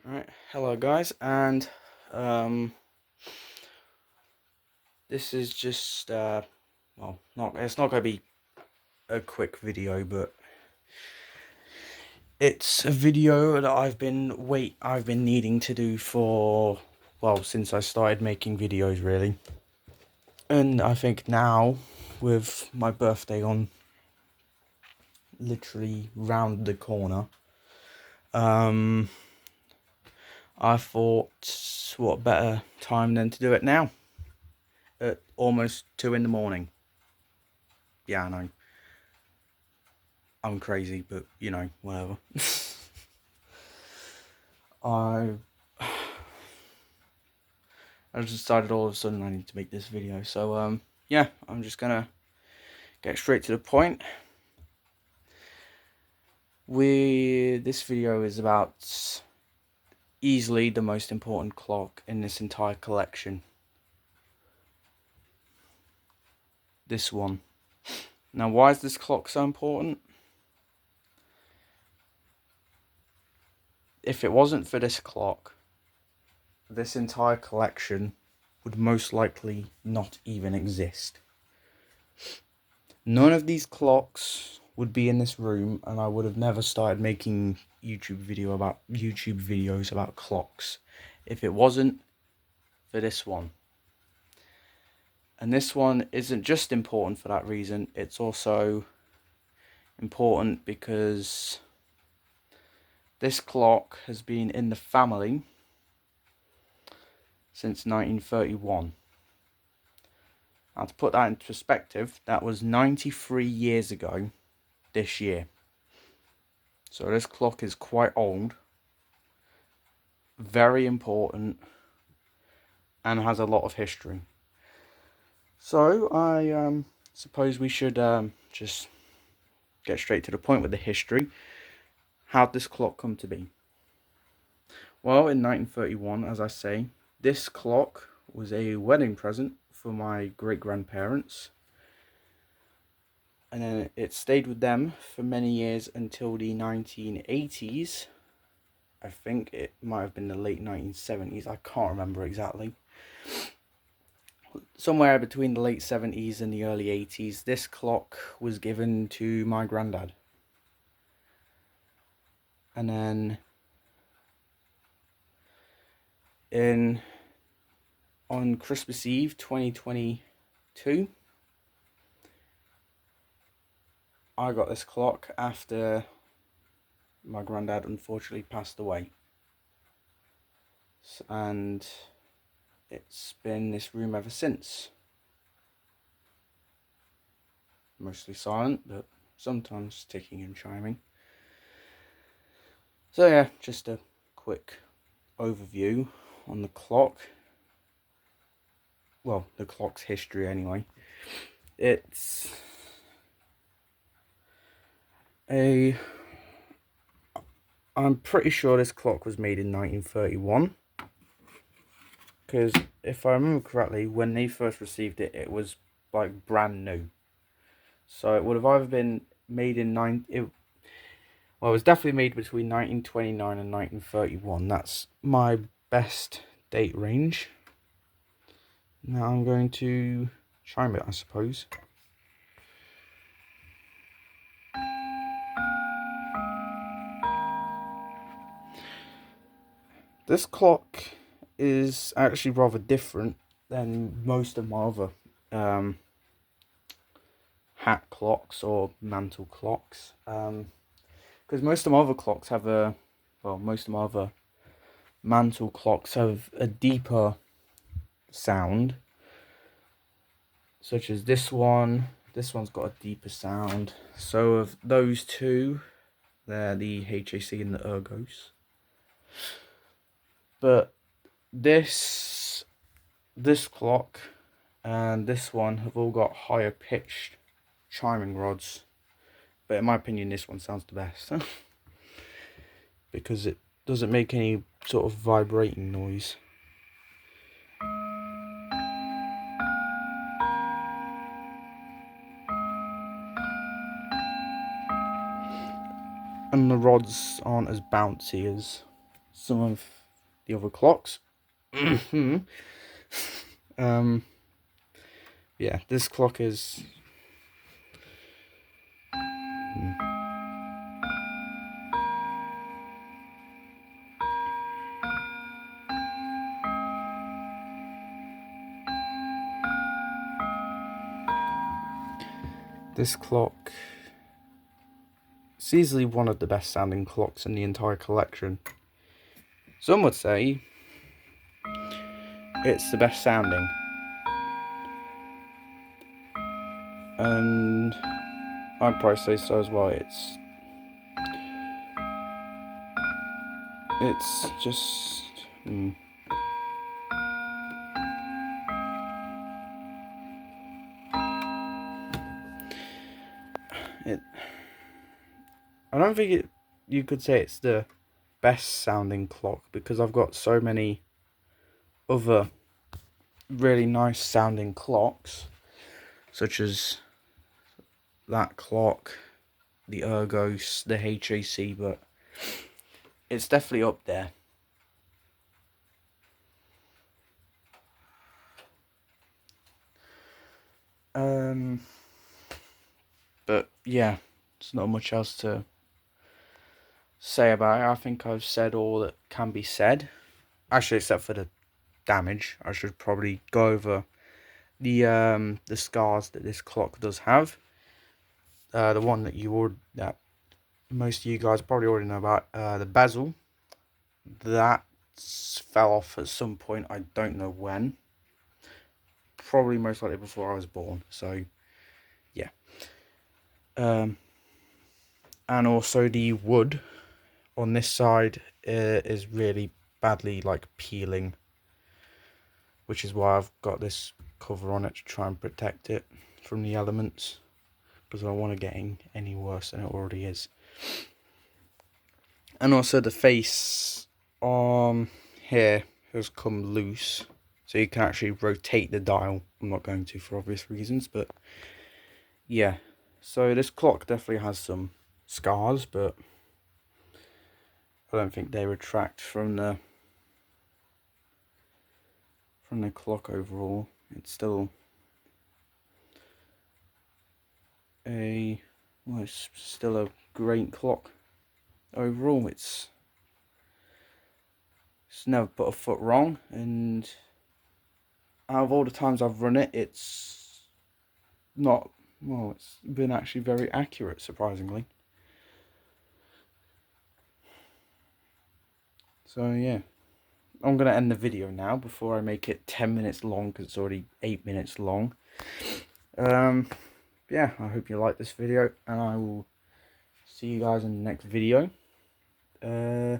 Alright, hello guys, and um, this is just well, it's not gonna be a quick video, but it's a video that I've been needing to do for, well, since I started making videos really, and I think now with my birthday on literally round the corner, um, I thought what better time than to do it now at almost 2 in the morning. Yeah, I know. I'm crazy, but whatever. I I just decided all of a sudden I need to make this video. So yeah, I'm just gonna get straight to the point. This video is about easily the most important clock in this entire collection. This one. Now, why is this clock so important? If it wasn't for this clock, this entire collection would most likely not even exist. None of these clocks would be in this room, and I would have never started making YouTube videos about clocks if it wasn't for this one. And this one isn't just important for that reason, it's also important because this clock has been in the family since 1931. Now, to put that into perspective, that was 93 years ago this year. So this clock is quite old, very important, and has a lot of history. So I suppose we should just get straight to the point with the history. How did this clock come to be? Well, in 1931, as I say, this clock was a wedding present for my great-grandparents. And then it stayed with them for many years until the 1980s. I think it might have been the late 1970s. I can't remember exactly. Somewhere between the late 70s and the early 80s, this clock was given to my granddad. And then on Christmas Eve 2022, I got this clock after my granddad unfortunately passed away. And it's been in this room ever since. Mostly silent, but sometimes ticking and chiming. So yeah, just a quick overview on the clock. Well, the clock's history anyway. I'm pretty sure this clock was made in 1931. Because if I remember correctly, when they first received it, it was like brand new. So it would have either been made in it was definitely made between 1929 and 1931. That's my best date range. Now I'm going to chime it, I suppose. This clock is actually rather different than most of my other hat clocks or mantle clocks. Because most of my other clocks have most of my other mantle clocks have a deeper sound, such as this one. This one's got a deeper sound. So of those two, they're the HAC and the Ergos. But this clock and this one have all got higher pitched chiming rods. But in my opinion, this one sounds the best. Because it doesn't make any sort of vibrating noise. And the rods aren't as bouncy as some of the other clocks. Yeah, this clock is this clock is easily one of the best sounding clocks in the entire collection. Some would say it's the best sounding, and I'd probably say so as well. It's just I don't think you could say it's the best sounding clock, because I've got so many other really nice sounding clocks, such as that clock, the Ergos, the HAC, but it's definitely up there. But yeah, there's not much else to say about it. I think I've said all that can be said. Actually, except for the damage. I should probably go over the scars that this clock does have. The one that most of you guys probably already know about, the bezel. That fell off at some point. I don't know when. Probably most likely before I was born. So yeah. And also the wood on this side is really badly peeling, which is why I've got this cover on it to try and protect it from the elements, because I don't want it getting any worse than it already is. And also the face here has come loose, so you can actually rotate the dial. I'm not going to for obvious reasons, but yeah. So this clock definitely has some scars, but I don't think they retract from the clock overall. It's still it's still a great clock overall. It's never put a foot wrong, and out of all the times I've run it, it's been actually very accurate, surprisingly. So yeah, I'm gonna end the video now before I make it 10 minutes long, because it's already 8 minutes long. Yeah, I hope you like this video, and I will see you guys in the next video. Yeah.